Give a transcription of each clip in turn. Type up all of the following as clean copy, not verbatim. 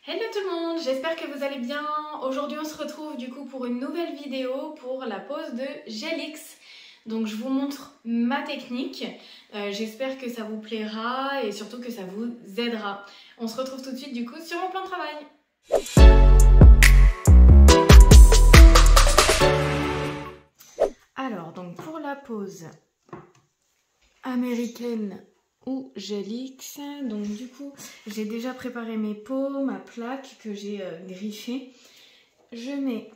Hello tout le monde, j'espère que vous allez bien. Aujourd'hui on se retrouve du coup pour une nouvelle vidéo pour la pose de Gelix. Donc je vous montre ma technique, j'espère que ça vous plaira et surtout que ça vous aidera. On se retrouve tout de suite du coup sur mon plan de travail. Alors donc pour la pose américaine ou Gelix, donc du coup j'ai déjà préparé mes pots, ma plaque que j'ai griffée. Je mets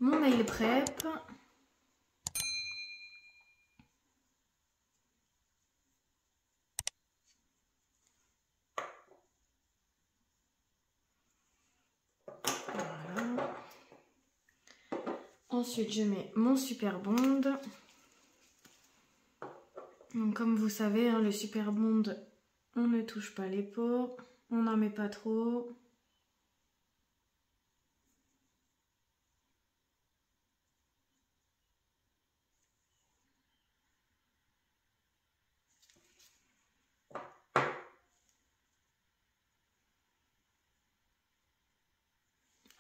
mon nail prep, voilà. Ensuite je mets mon Super Bond. Donc comme vous savez, hein, le Super Bond, on ne touche pas les pots, on n'en met pas trop.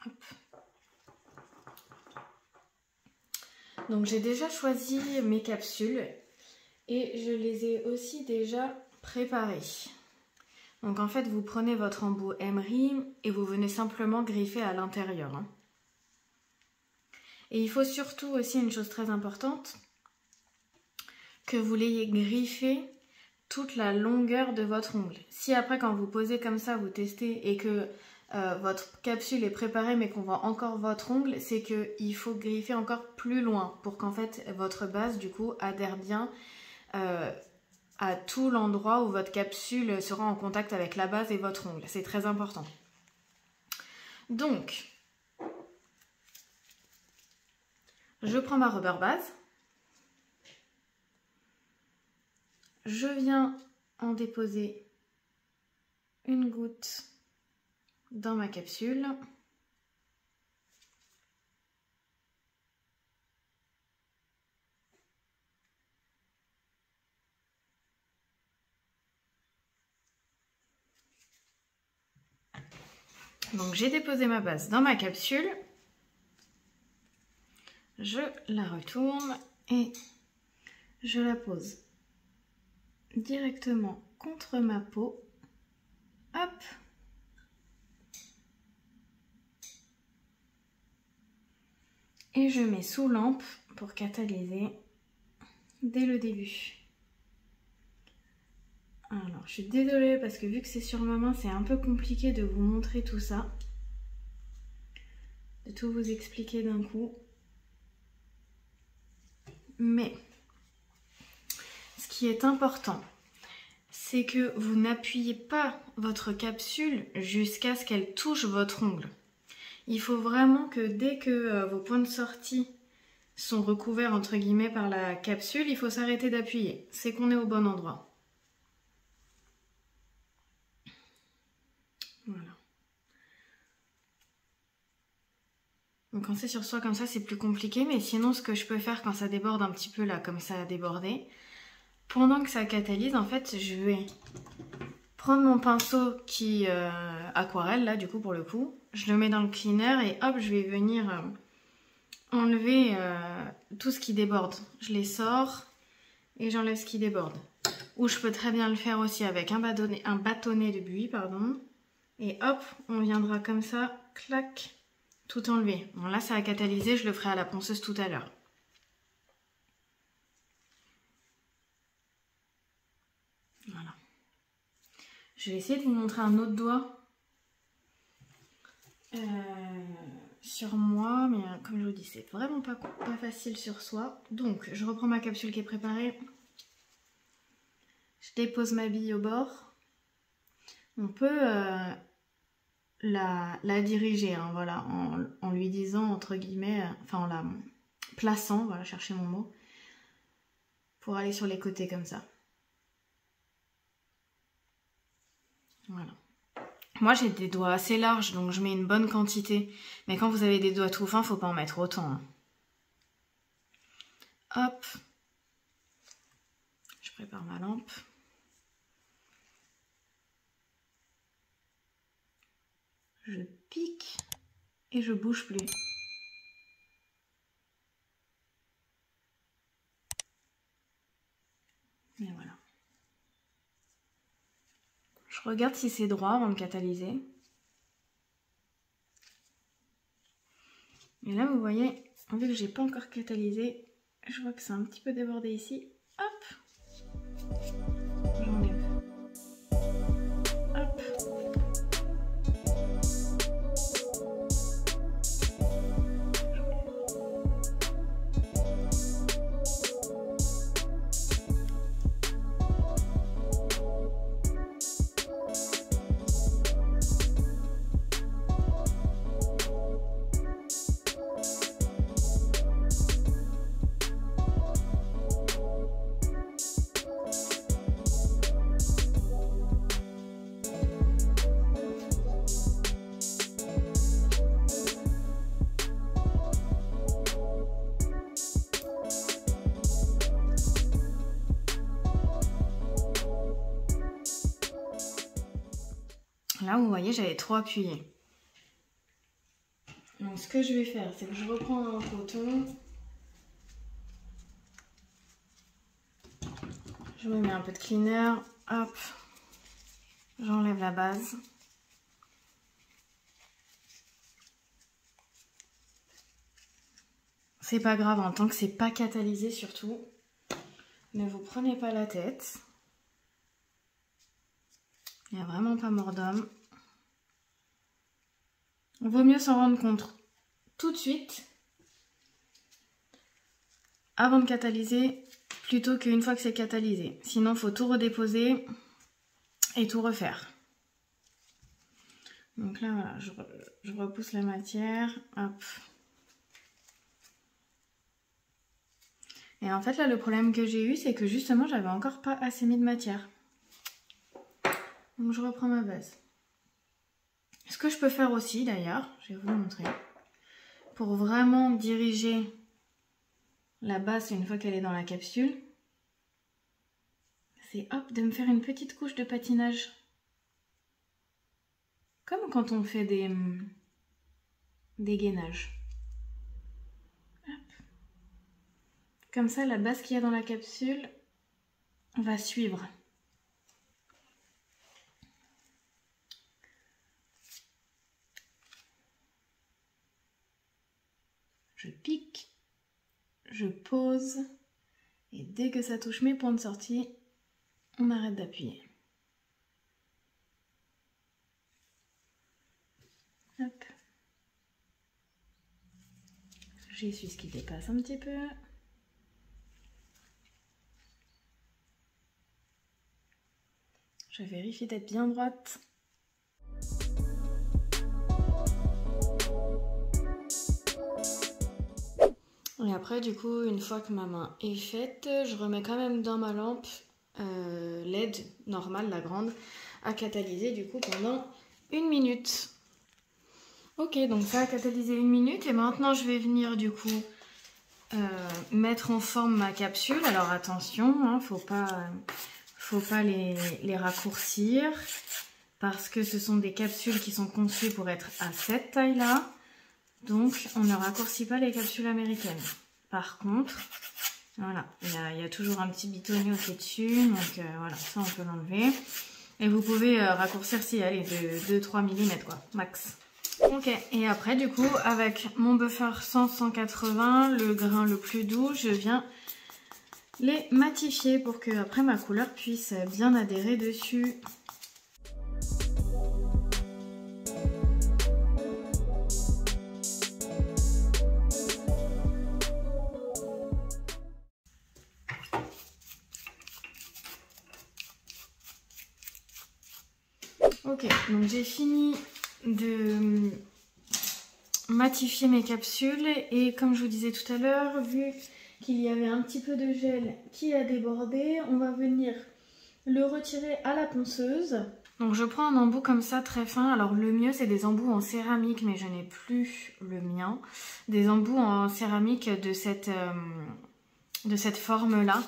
Hop. Donc j'ai déjà choisi mes capsules et je les ai aussi déjà préparées. Donc en fait, vous prenez votre embout emery et vous venez simplement griffer à l'intérieur. Hein. Et il faut surtout aussi une chose très importante, que vous l'ayez griffé toute la longueur de votre ongle. Si après quand vous posez comme ça, vous testez et que votre capsule est préparée mais qu'on voit encore votre ongle, c'est qu'il faut griffer encore plus loin pour qu'en fait votre base du coup adhère bien à tout l'endroit où votre capsule sera en contact avec la base et votre ongle. C'est très important. Donc, je prends ma rubber base. Je viens en déposer une goutte dans ma capsule. Donc j'ai déposé ma base dans ma capsule. Je la retourne et je la pose directement contre ma peau. Hop. Et je mets sous lampe pour catalyser dès le début. Alors, je suis désolée parce que vu que c'est sur ma main, c'est un peu compliqué de vous montrer tout ça. De tout vous expliquer d'un coup. Mais, ce qui est important, c'est que vous n'appuyez pas votre capsule jusqu'à ce qu'elle touche votre ongle. Il faut vraiment que dès que vos points de sortie sont recouverts entre guillemets par la capsule, il faut s'arrêter d'appuyer. C'est qu'on est au bon endroit. Voilà. Donc quand c'est sur soi comme ça, c'est plus compliqué. Mais sinon, ce que je peux faire quand ça déborde un petit peu là, comme ça a débordé, pendant que ça catalyse, en fait, je vais prendre mon pinceau qui aquarelle, là, du coup, pour le coup. Je le mets dans le cleaner et hop, je vais venir enlever tout ce qui déborde. Je les sors et j'enlève ce qui déborde. Ou je peux très bien le faire aussi avec un bâtonnet de buis, pardon. Et hop, on viendra comme ça, clac, tout enlever. Bon là, ça a catalysé, je le ferai à la ponceuse tout à l'heure. Voilà. Je vais essayer de vous montrer un autre doigt sur moi, mais comme je vous dis, c'est vraiment pas facile sur soi. Donc, je reprends ma capsule qui est préparée. Je dépose ma bille au bord. On peut la diriger, hein, voilà, en lui disant, entre guillemets, enfin en la plaçant, voilà, chercher mon mot, pour aller sur les côtés comme ça. Voilà. Moi j'ai des doigts assez larges, donc je mets une bonne quantité. Mais quand vous avez des doigts tout fins, faut pas en mettre autant. Hein. Hop. Je prépare ma lampe. je pique et je bouge plus. Et voilà. Je regarde si c'est droit avant de catalyser. Et là, vous voyez, vu que j'ai pas encore catalysé, je vois que c'est un petit peu débordé ici. Hop, j'enlève. Hop. Là, vous voyez, j'avais trop appuyé. Donc, ce que je vais faire, c'est que je reprends un coton. Je me mets un peu de cleaner. Hop. J'enlève la base. C'est pas grave, en tant que c'est pas catalysé surtout. Ne vous prenez pas la tête. Il n'y a vraiment pas mort d'homme. Il vaut mieux s'en rendre compte tout de suite avant de catalyser plutôt qu'une fois que c'est catalysé. Sinon, il faut tout redéposer et tout refaire. Donc là, voilà, je repousse la matière. Hop. Et en fait, là, le problème que j'ai eu, c'est que justement, j'avais encore pas assez mis de matière. Donc, je reprends ma base. Ce que je peux faire aussi, d'ailleurs, je vais vous montrer, pour vraiment diriger la base une fois qu'elle est dans la capsule, c'est hop, de me faire une petite couche de patinage. Comme quand on fait des gainages. Hop. Comme ça, la base qu'il y a dans la capsule va suivre. Je pique, je pose, et dès que ça touche mes points de sortie, on arrête d'appuyer. Hop. J'essuie ce qui dépasse un petit peu. Je vérifie d'être bien droite. Et après, du coup, une fois que ma main est faite, je remets quand même dans ma lampe LED normale, la grande, à catalyser du coup pendant 1 minute. Ok, donc ça a catalysé 1 minute et maintenant je vais venir du coup mettre en forme ma capsule. Alors attention, hein, faut pas les raccourcir parce que ce sont des capsules qui sont conçues pour être à cette taille-là. Donc, on ne raccourcit pas les capsules américaines. Par contre, voilà, il y a toujours un petit bitonio qui est dessus. Donc, voilà, ça, on peut l'enlever. Et vous pouvez raccourcir si, allez, de 2-3 mm, quoi, max. Ok, et après, du coup, avec mon buffer 100-180, le grain le plus doux, je viens les matifier pour que, après, ma couleur puisse bien adhérer dessus. Ok, donc j'ai fini de matifier mes capsules et comme je vous disais tout à l'heure, vu qu'il y avait un petit peu de gel qui a débordé, on va venir le retirer à la ponceuse. Donc je prends un embout comme ça très fin, alors le mieux c'est des embouts en céramique mais je n'ai plus le mien, des embouts en céramique de cette forme là.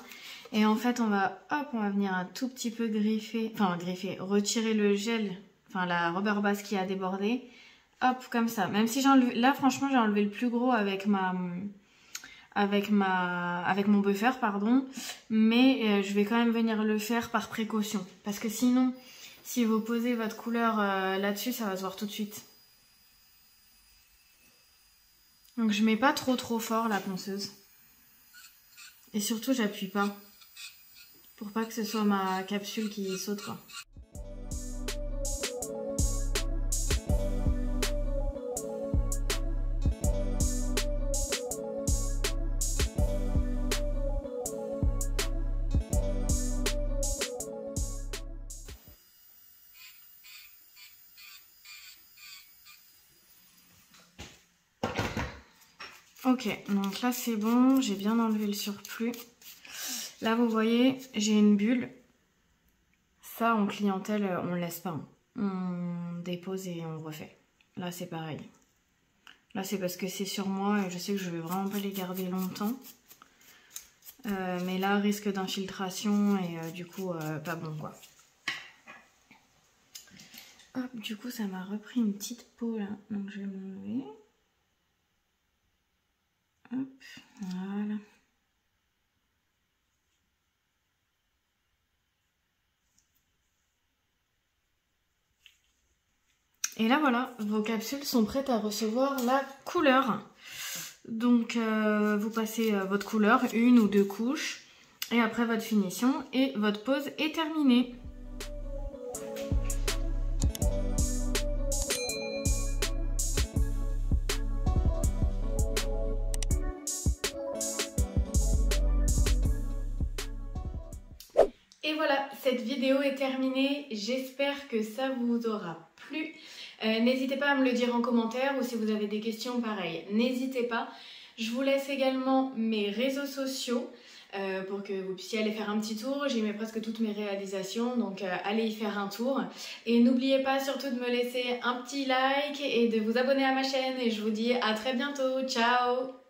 Et en fait on va venir un tout petit peu retirer le gel, enfin la rubber base qui a débordé. Hop, comme ça. Même si j'ai enlevé, là franchement j'ai enlevé le plus gros avec mon buffer, pardon. Mais je vais quand même venir le faire par précaution. Parce que sinon, si vous posez votre couleur là-dessus, ça va se voir tout de suite. Donc je mets pas trop fort la ponceuse. Et surtout j'appuie pas. Pour pas que ce soit ma capsule qui saute quoi. Ok, donc là c'est bon, j'ai bien enlevé le surplus. Là vous voyez, j'ai une bulle. Ça en clientèle, on ne laisse pas. On dépose et on refait. Là c'est pareil. Là c'est parce que c'est sur moi et je sais que je vais vraiment pas les garder longtemps. Mais là risque d'infiltration et du coup pas bon quoi. Hop, du coup ça m'a repris une petite peau là, donc je vais m'enlever. Hop, voilà. Et là voilà, vos capsules sont prêtes à recevoir la couleur. Donc vous passez votre couleur, 1 ou 2 couches, et après votre finition, et votre pose est terminée. Et voilà, cette vidéo est terminée. J'espère que ça vous aura plu. N'hésitez pas à me le dire en commentaire ou si vous avez des questions, pareil, n'hésitez pas. Je vous laisse également mes réseaux sociaux pour que vous puissiez aller faire un petit tour. J'y mets presque toutes mes réalisations, donc allez y faire un tour. Et n'oubliez pas surtout de me laisser un petit like et de vous abonner à ma chaîne. Et je vous dis à très bientôt. Ciao!